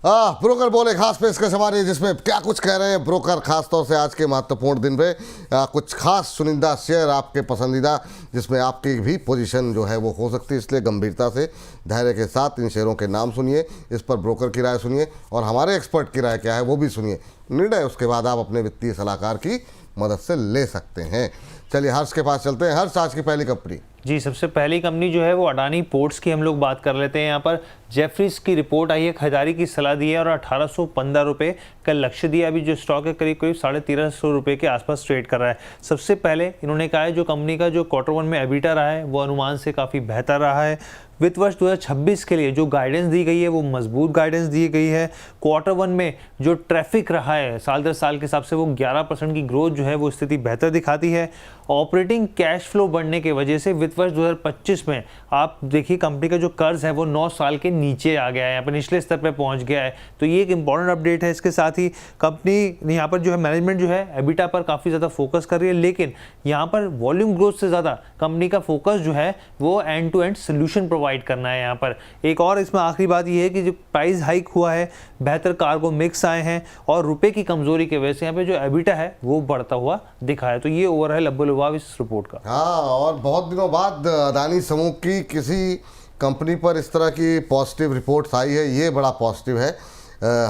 Broker बोले खास पेशकश हमारी, जिसमें क्या कुछ कह रहे हैं ब्रोकर, खास तौर से आज के महत्वपूर्ण दिन पे कुछ खास चुनिंदा शेयर आपके पसंदीदा, जिसमें आपकी भी पोजीशन जो है वो हो सकती है। इसलिए गंभीरता से धैर्य के साथ इन शेयरों के नाम सुनिए, इस पर ब्रोकर की राय सुनिए और हमारे एक्सपर्ट की राय क्या है वो भी सुनिए। निर्णय उसके बाद आप अपने वित्तीय सलाहकार की मदद से ले सकते हैं। चलिए हर्ष के पास चलते हैं। हर्ष, आज की पहली कंपनी। जी, सबसे पहली कंपनी जो है वो अडानी पोर्ट्स की हम लोग बात कर लेते हैं। यहाँ पर जेफरीज की रिपोर्ट आई है, खरीदारी की सलाह दी है और 1815 रुपये का लक्ष्य दिया। अभी जो स्टॉक है करीब 1350 रुपये के आसपास ट्रेड कर रहा है। सबसे पहले इन्होंने कहा है जो कंपनी का जो Q1 में एबिटा रहा है वो अनुमान से काफ़ी बेहतर रहा है। वित्त वर्ष 2026 के लिए जो गाइडेंस दी गई है वो मजबूत गाइडेंस दी गई है। Q1 में जो ट्रैफिक रहा है साल दर साल के हिसाब से वो 11% की ग्रोथ जो है वो स्थिति बेहतर दिखाती है। ऑपरेटिंग कैश फ्लो बढ़ने की वजह से वित्त वर्ष 2025 में आप देखिए कंपनी का जो कर्ज है वो 9 साल के नीचे आ गया है, यहाँ पर निचले स्तर पर पहुंच गया है। तो ये एक इंपॉर्टेंट अपडेट है। इसके साथ ही कंपनी यहाँ पर जो है मैनेजमेंट जो है एबिटा पर काफ़ी ज़्यादा फोकस कर रही है, लेकिन यहाँ पर वॉल्यूम ग्रोथ से ज़्यादा कंपनी का फोकस जो है वो end to end solution provide करना है। यहाँ पर एक और इसमें आखिरी बात ये है कि जो प्राइस हाइक हुआ है, बेहतर कार्गो मिक्स आए हैं और रुपए की कमजोरी की वजह से यहाँ पे जो एबिटा है वो बढ़ता हुआ दिखा है। तो ये ओवर है लब्बो-लुबाब इस रिपोर्ट का। हाँ, और बहुत दिनों बाद अडानी समूह की किसी कंपनी पर इस तरह की पॉजिटिव रिपोर्ट्स आई है, ये बड़ा पॉजिटिव है।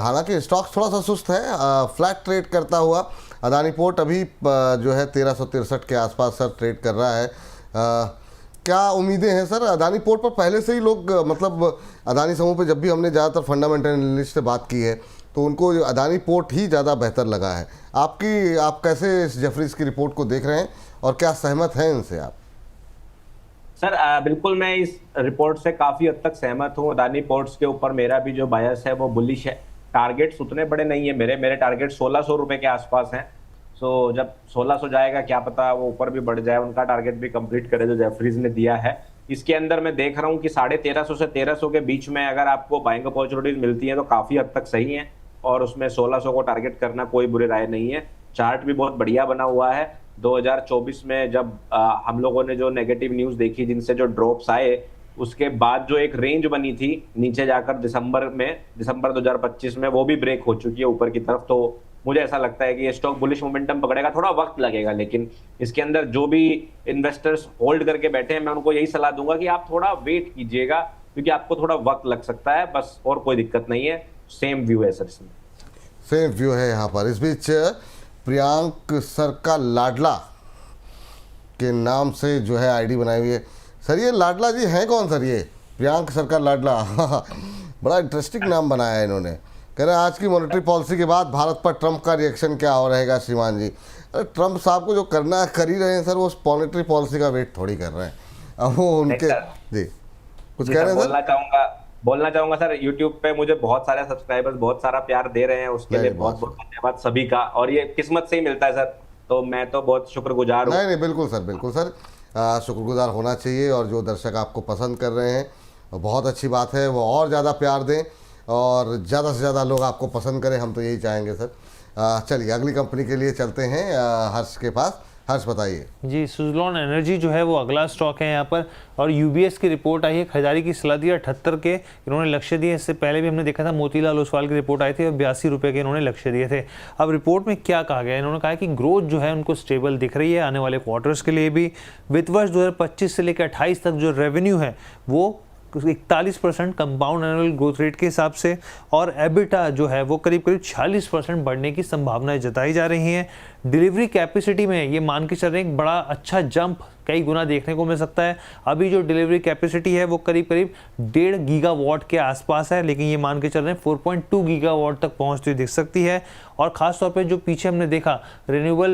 हालांकि स्टॉक थोड़ा सा सुस्त है, फ्लैट ट्रेड करता हुआ अडानी पोर्ट अभी जो है 1363 के आसपास सर ट्रेड कर रहा है। क्या उम्मीदें हैं सर अडानी पोर्ट पर? पहले से ही लोग मतलब अडानी समूह पे जब भी हमने ज़्यादातर फंडामेंटल एनालिस्ट से बात की है तो उनको अडानी पोर्ट ही ज़्यादा बेहतर लगा है। आप कैसे इस जेफरीज की रिपोर्ट को देख रहे हैं और क्या सहमत हैं इनसे आप? सर बिल्कुल मैं इस रिपोर्ट से काफी हद तक सहमत हूँ। अडानी पोर्ट्स के ऊपर मेरा भी जो बायस है वो बुलिश है। टारगेट्स उतने बड़े नहीं है, मेरे टारगेट 1600 रुपए के आसपास हैं। सो जब 1600 जाएगा क्या पता वो ऊपर भी बढ़ जाए, उनका टारगेट भी कंप्लीट करे जो जेफरीज ने दिया है। इसके अंदर मैं देख रहा हूँ कि 1350 से 1300 के बीच में अगर आपको बाइंग अपॉर्चुनिटीज मिलती है तो काफी हद तक सही है और उसमें 1600 को टारगेट करना कोई बुरी राय नहीं है। चार्ट भी बहुत बढ़िया बना हुआ है। 2024 में जब हम लोगों ने जो नेगेटिव न्यूज देखी जिनसे जो ड्रॉप्स आए, उसके बाद जो एक रेंज बनी थी नीचे जाकर दिसंबर 2025 में वो भी ब्रेक हो चुकी है ऊपर की तरफ। तो मुझे ऐसा लगता है कि ये स्टॉक बुलिश मोमेंटम पकड़ेगा, थोड़ा वक्त लगेगा, लेकिन इसके अंदर जो भी इन्वेस्टर्स होल्ड करके बैठे हैं मैं उनको यही सलाह दूंगा कि आप थोड़ा वेट कीजिएगा क्योंकि आपको थोड़ा वक्त लग सकता है, बस और कोई दिक्कत नहीं है। सेम व्यू है सर, इसमें सेम व्यू है यहाँ पर। इस बीच प्रियांक सर का लाडला के नाम से जो है आईडी बनाई हुई है। सर ये लाडला जी हैं कौन सर? ये प्रियांक सर का लाडला बड़ा इंटरेस्टिंग नाम बनाया है इन्होंने। कह रहे हैं आज की मॉनेटरी पॉलिसी के बाद भारत पर ट्रंप का रिएक्शन क्या हो रहेगा श्रीमान जी? अरे ट्रंप साहब को जो करना कर ही रहे हैं सर, वो मॉनेटरी पॉलिसी का वेट थोड़ी कर रहे हैं। अब वो उनके जी कुछ कह रहे हैं? बोलना चाहूंगा सर, YouTube पे मुझे बहुत सारे सब्सक्राइबर्स बहुत सारा प्यार दे रहे हैं, उसके लिए बहुत बहुत धन्यवाद सभी का। और ये किस्मत से ही मिलता है सर, तो मैं तो बहुत शुक्रगुजार हूँ। नहीं बिल्कुल सर, शुक्रगुजार होना चाहिए। और जो दर्शक आपको पसंद कर रहे हैं बहुत अच्छी बात है, वो और ज़्यादा प्यार दें और ज़्यादा से ज़्यादा लोग आपको पसंद करें, हम तो यही चाहेंगे सर। चलिए अगली कंपनी के लिए चलते हैं हर्ष के पास। हर्ष बताइए जी। सुजलॉन एनर्जी जो है वो अगला स्टॉक है यहाँ पर और यूबीएस की रिपोर्ट आई है, खरीदारी की सलाह दी 78 के इन्होंने लक्ष्य दिए। इससे पहले भी हमने देखा था मोतीलाल ओसवाल की रिपोर्ट आई थी और 82 रुपये के इन्होंने लक्ष्य दिए थे। अब रिपोर्ट में क्या कहा गया, इन्होंने कहा कि ग्रोथ जो है उनको स्टेबल दिख रही है आने वाले क्वार्टर्स के लिए भी। वित्त वर्ष 2025 से लेकर 28 तक जो रेवेन्यू है वो 41% कंपाउंड एनुअल ग्रोथ रेट के हिसाब से और एबिटा जो है वो करीब 46% बढ़ने की संभावनाएं जताई जा रही हैं। डिलीवरी कैपेसिटी में ये मान के चल रहे हैं एक बड़ा अच्छा जंप कई गुना देखने को मिल सकता है। अभी जो डिलीवरी कैपेसिटी है वो करीब 1.5 गीगावाट के आसपास है, लेकिन ये मान के चल रहे हैं 4.2 गीगावाट तक पहुंचती दिख सकती है। और ख़ास तौर पे जो पीछे हमने देखा रिन्यूएबल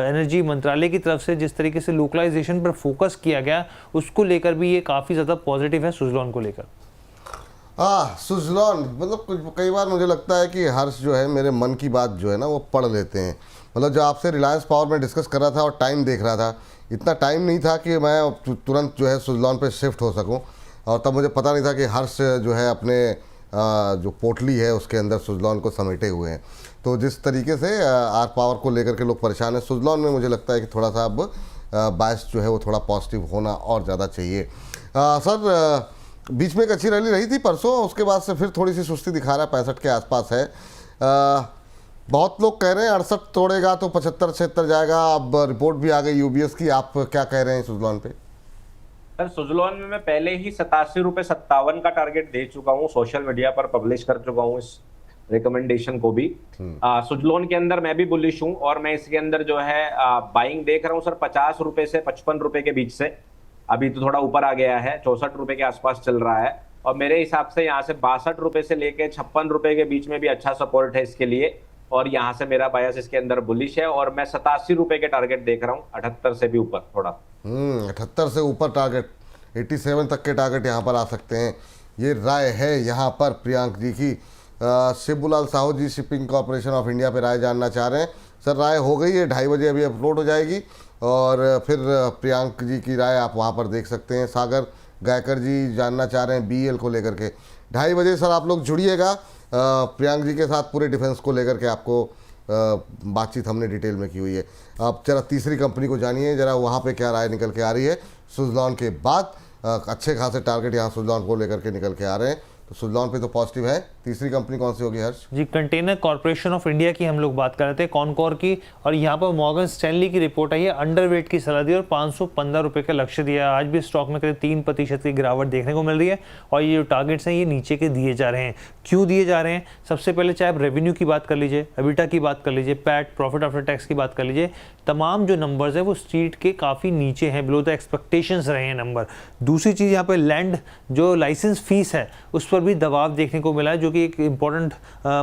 एनर्जी मंत्रालय की तरफ से जिस तरीके से लोकलाइजेशन पर फोकस किया गया, उसको लेकर भी ये काफ़ी ज़्यादा पॉजिटिव है सुजलॉन को लेकर। सुजलॉन मतलब कई बार मुझे लगता है कि हर्ष जो है मेरे मन की बात जो है ना वो पढ़ लेते हैं। मतलब जो आपसे रिलायंस पावर में डिस्कस कर रहा था और टाइम देख रहा था, इतना टाइम नहीं था कि मैं तुरंत जो है सुजलॉन पे शिफ्ट हो सकूं, और तब मुझे पता नहीं था कि हर्ष जो है अपने जो पोटली है उसके अंदर सुजलॉन को समेटे हुए हैं। तो जिस तरीके से आर पावर को लेकर के लोग परेशान हैं, सुजलॉन में मुझे लगता है कि थोड़ा सा अब बायस जो है वो थोड़ा पॉजिटिव होना और ज़्यादा चाहिए। सर बीच में एक अच्छी रैली रही थी परसों, उसके बाद से फिर थोड़ी सी सुस्ती दिखा रहा है, 65 के आसपास है। बहुत लोग कह रहे हैं 68 तोड़ेगा तो 75-76 जाएगा। अब रिपोर्ट भी आ गई यूबीएस की, आप क्या कह रहे हैं सुजलॉन पे? सर सुजलॉन में मैं पहले ही 87.57 का टारगेट दे चुका हूँ, सोशल मीडिया पर पब्लिश कर चुका हूँ इस रिकमेंडेशन को भी। सुजलॉन के अंदर मैं भी बुलिश हूँ और मैं इसके अंदर जो है बाइंग देख रहा हूँ सर 50 रुपए से 55 रुपए के बीच से। अभी तो थोड़ा ऊपर आ गया है, 64 रुपए के आसपास चल रहा है और मेरे हिसाब से यहाँ से 62 रुपए से लेके 56 रुपए के बीच में भी अच्छा सपोर्ट है इसके लिए। और यहाँ से मेरा बायस इसके अंदर बुलिश है और मैं 87 रुपए के टारगेट देख रहा हूँ, 78 से भी ऊपर थोड़ा। 78 से ऊपर टारगेट, 87 तक के टारगेट यहाँ पर आ सकते हैं, ये राय है यहाँ पर प्रियांक जी की। शिबुलाल साहू जी शिपिंग कॉर्पोरेशन ऑफ इंडिया पे राय जानना चाह रहे हैं। सर राय हो गई है, 2:30 बजे अभी अपलोड हो जाएगी और फिर प्रियांक जी की राय आप वहाँ पर देख सकते हैं। सागर गायकर जी जानना चाह रहे हैं बीएल को लेकर के। 2:30 बजे सर आप लोग जुड़िएगा प्रियांक जी के साथ, पूरे डिफेंस को लेकर के आपको बातचीत हमने डिटेल में की हुई है। अब जरा तीसरी कंपनी को जानिए जरा, वहाँ पे क्या राय निकल के आ रही है सुजलॉन के बाद। अच्छे खासे टारगेट यहाँ सुजलॉन को लेकर के निकल के आ रहे हैं, तो सुजलॉन पे तो पॉजिटिव है। तीसरी कंपनी कौन सी होगी हर्ष जी? कंटेनर कॉर्पोरेशन ऑफ इंडिया की हम लोग बात कर रहे थे, कॉनकोर की, और यहाँ पर मॉर्गन स्टैनली की रिपोर्ट आई है, अंडरवेट की सलाह दी और 515 रुपये का लक्ष्य दिया। आज भी स्टॉक में करीब 3% की गिरावट देखने को मिल रही है और ये जो टारगेट्स हैं ये नीचे के दिए जा रहे हैं। क्यों दिए जा रहे हैं? सबसे पहले चाहे आप रेवेन्यू की बात कर लीजिए, एबिटा की बात कर लीजिए, पैट प्रॉफिट आफ्टर टैक्स की बात कर लीजिए, तमाम जो नंबर्स हैं वो स्ट्रीट के काफ़ी नीचे हैं, बिलो द एक्सपेक्टेशंस रहे हैं नंबर। दूसरी चीज़ यहाँ पर लैंड जो लाइसेंस फीस है उस पर भी दबाव देखने को मिला है, जो कि एक इंपॉर्टेंट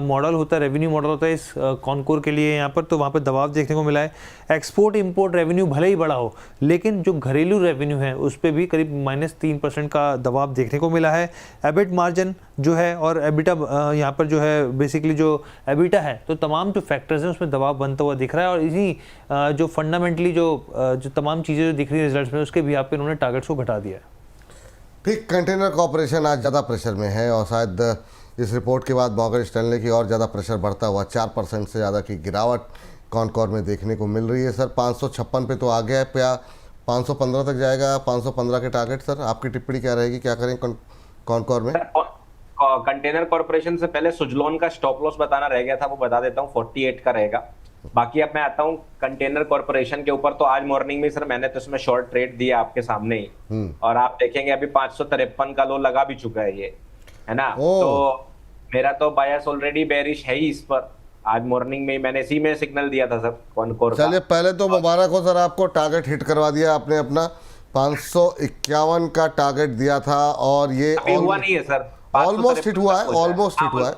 मॉडल होता है, रेवेन्यू मॉडल होता है इस कॉनकोर के लिए यहाँ पर, तो वहाँ पर दबाव देखने को मिला है। एक्सपोर्ट इंपोर्ट रेवेन्यू भले ही बड़ा हो, लेकिन जो घरेलू रेवेन्यू है उस पर भी करीब -3% का दबाव देखने को मिला है। एबिट मार्जिन जो है और एबिटा यहाँ पर जो है बेसिकली जो एबिटा है, तो तमाम जो फैक्टर्स हैं उसमें दबाव बनता हुआ दिख रहा है और इसी जो फंडामेंटली जो तमाम चीज़ें जो दिख रही है रिजल्ट्स में, उसके भी यहाँ पे उन्होंने टारगेट्स को घटा दिया है। ठीक, कंटेनर कॉर्पोरेशन आज ज़्यादा प्रेशर में है और शायद इस रिपोर्ट के बाद मॉर्गन स्टैनली की और ज़्यादा प्रेशर बढ़ता हुआ, 4% से ज़्यादा की गिरावट कॉनकोर में देखने को मिल रही है। सर 556 पे तो आ गया है, क्या 515 तक जाएगा? 515 के टारगेट सर आपकी टिप्पणी क्या रहेगी, क्या करें कॉनकोर में? कंटेनर कॉर्पोरेशन से पहले सुजलॉन का स्टॉप लॉस बताना रह गया था, वो बता देता हूँ, 48 का रहेगा। बाकी अब मैं आता हूँ कंटेनर कॉर्पोरेशन के ऊपर। तो आज मॉर्निंग में सर मैंने तो इसमें शॉर्ट ट्रेड दिया आपके सामने ही, और आप देखेंगे अभी 553 का लो लगा भी चुका है ये, है ना। तो मेरा तो बायस ऑलरेडी बेरिश है ही इस पर। आज मॉर्निंग में मैंने इसी में सिग्नल दिया था सर कॉनकोर का। चलिए पहले तो मुबारक हो सर, आपको टारगेट हिट करवा दिया आपने अपना। 551 का टारगेट दिया था और ये हुआ नहीं है सर, ऑलमोस्ट हिट हुआ है, ऑलमोस्ट हिट हुआ है।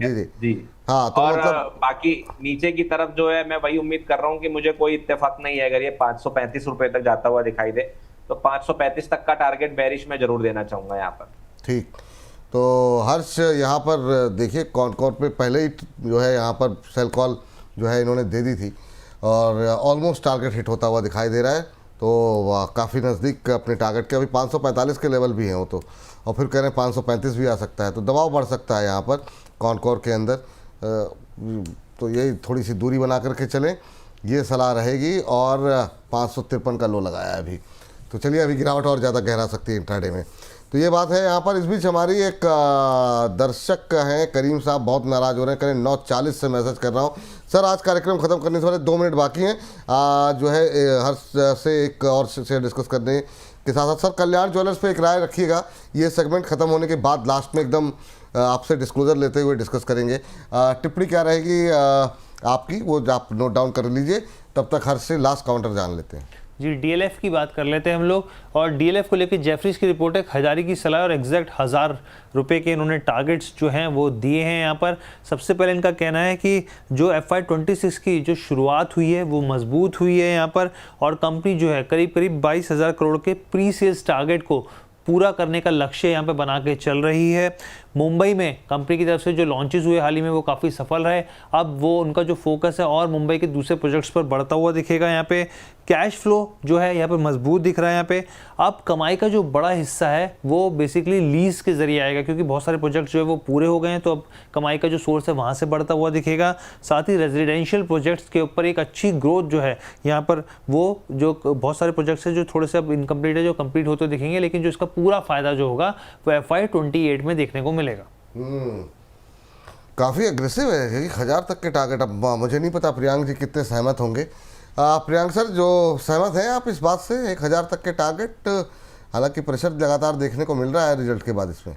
जी जी जी हाँ। तो और मतलब बाकी नीचे की तरफ जो है मैं वही उम्मीद कर रहा हूँ कि मुझे कोई इत्तेफाक नहीं है, अगर ये 535 रुपए तक जाता हुआ दिखाई दे तो 535 तक का टारगेट बेरिश में जरूर देना चाहूंगा यहाँ पर। ठीक, तो हर्ष यहाँ पर देखिए कॉनकोर पे पहले ही जो है यहाँ पर सेल कॉल जो है इन्होंने दे दी थी और ऑलमोस्ट टारगेट हिट होता हुआ दिखाई दे रहा है, तो काफ़ी नज़दीक अपने टारगेट के। अभी 545 के लेवल भी हैं वो, तो और फिर कह रहे हैं 535 भी आ सकता है, तो दबाव बढ़ सकता है यहाँ पर कॉनकोर के अंदर। तो यही थोड़ी सी दूरी बना करके चलें, ये सलाह रहेगी। और 553 का लो लगाया है अभी, तो चलिए अभी गिरावट और ज़्यादा गहरा सकती है इंट्राडे में, तो ये बात है यहाँ पर। इस बीच हमारी एक दर्शक हैं करीम साहब, बहुत नाराज़ हो रहे हैं, करें 9:40 से मैसेज कर रहा हूँ सर, आज कार्यक्रम ख़त्म करने से पहले 2 मिनट बाकी हैं। जो है हर से एक और से डिस्कस करने के साथ साथ सर कल्याण ज्वेलर्स पे एक राय रखिएगा, ये सेगमेंट ख़त्म होने के बाद लास्ट में एकदम आपसे डिस्क्लोजर लेते हुए डिस्कस करेंगे। टिप्पणी क्या रहेगी आपकी, वो आप नोट डाउन कर लीजिए, तब तक हर से लास्ट काउंटर जान लेते हैं। जी, डीएलएफ की बात कर लेते हैं हम लोग, और डीएलएफ को लेकर जेफरीज की रिपोर्ट है, हजारी की सलाह और एग्जैक्ट 1000 रुपये के इन्होंने टारगेट्स जो हैं वो दिए हैं यहाँ पर। सबसे पहले इनका कहना है कि जो FY26 की जो शुरुआत हुई है वो मजबूत हुई है यहाँ पर, और कंपनी जो है करीब 22,000 करोड़ के प्री सेल्स टारगेट को पूरा करने का लक्ष्य यहाँ पे बना के चल रही है। मुंबई में कंपनी की तरफ से जो लॉन्चेस हुए हाल ही में वो काफ़ी सफल रहे। अब वो उनका जो फोकस है और मुंबई के दूसरे प्रोजेक्ट्स पर बढ़ता हुआ दिखेगा। यहाँ पे कैश फ्लो जो है यहाँ पे मजबूत दिख रहा है। यहाँ पे अब कमाई का जो बड़ा हिस्सा है वो बेसिकली लीज के जरिए आएगा, क्योंकि बहुत सारे प्रोजेक्ट जो है वो पूरे हो गए हैं, तो अब कमाई का जो सोर्स है वहाँ से बढ़ता हुआ दिखेगा। साथ ही रेजिडेंशियल प्रोजेक्ट्स के ऊपर एक अच्छी ग्रोथ जो है यहाँ पर, वो जो बहुत सारे प्रोजेक्ट्स हैं जो थोड़े से अब इनकम्प्लीट है, जो कंप्लीट होते दिखेंगे, लेकिन जो इसका पूरा फायदा जो होगा वो FY28 में देखने को मिलेगा। काफ़ी अग्रेसिव है, 1000 तक के टारगेट। अब मुझे नहीं पता प्रियांक जी कितने सहमत होंगे। प्रियांक सर, जो सहमत हैं आप इस बात से 1000 तक के टारगेट, हालांकि प्रेशर लगातार देखने को मिल रहा है रिजल्ट के बाद इसमें।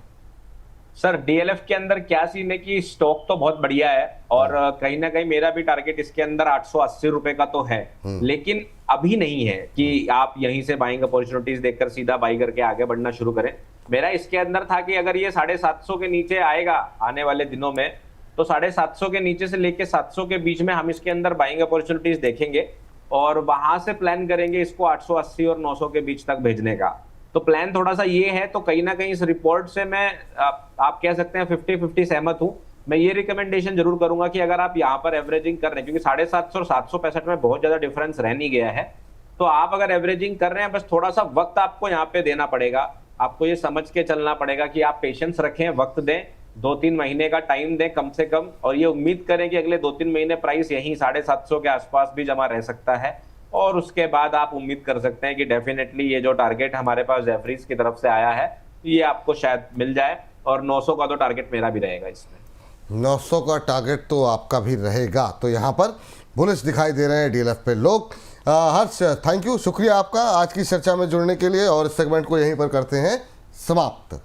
सर DLF के अंदर क्या सीन है कि स्टॉक तो बहुत बढ़िया है और कहीं ना कहीं मेरा भी टारगेट इसके अंदर 880 रुपए का तो है, लेकिन अभी नहीं है कि आप यहीं से बाइंग अपॉर्चुनिटीज देखकर सीधा बाई करके आगे बढ़ना शुरू करें। मेरा इसके अंदर था कि अगर ये 750 के नीचे आएगा आने वाले दिनों में, तो 750 के नीचे से लेके 700 के बीच में हम इसके अंदर बाइंग अपॉर्चुनिटीज देखेंगे और वहां से प्लान करेंगे इसको 880 और 900 के बीच तक भेजने का। तो प्लान थोड़ा सा ये है। तो कहीं ना कहीं इस रिपोर्ट से मैं आप कह सकते हैं 50-50 सहमत हूं। मैं ये रिकमेंडेशन जरूर करूंगा कि अगर आप यहाँ पर एवरेजिंग कर रहे हैं, क्योंकि 750 और 765 में बहुत ज्यादा डिफरेंस रह नहीं गया है, तो आप अगर एवरेजिंग कर रहे हैं, बस थोड़ा सा वक्त आपको यहाँ पे देना पड़ेगा। आपको ये समझ के चलना पड़ेगा कि आप पेशेंस रखें, वक्त दें, 2-3 महीने का टाइम दें कम से कम, और ये उम्मीद करें कि अगले 2-3 महीने प्राइस यहीं 750 के आसपास भी जमा रह सकता है। और उसके बाद आप उम्मीद कर सकते हैं कि डेफिनेटली ये जो टारगेट हमारे पास जेफरीज की तरफ से आया है ये आपको शायद मिल जाए, और 900 का तो टारगेट मेरा भी रहेगा। इसमें 900 का टारगेट तो आपका भी रहेगा। तो यहाँ पर बुलिश दिखाई दे रहे हैं DLF पे लोग। हर्ष, थैंक यू, शुक्रिया आपका आज की चर्चा में जुड़ने के लिए, और इस सेगमेंट को यहीं पर करते हैं समाप्त।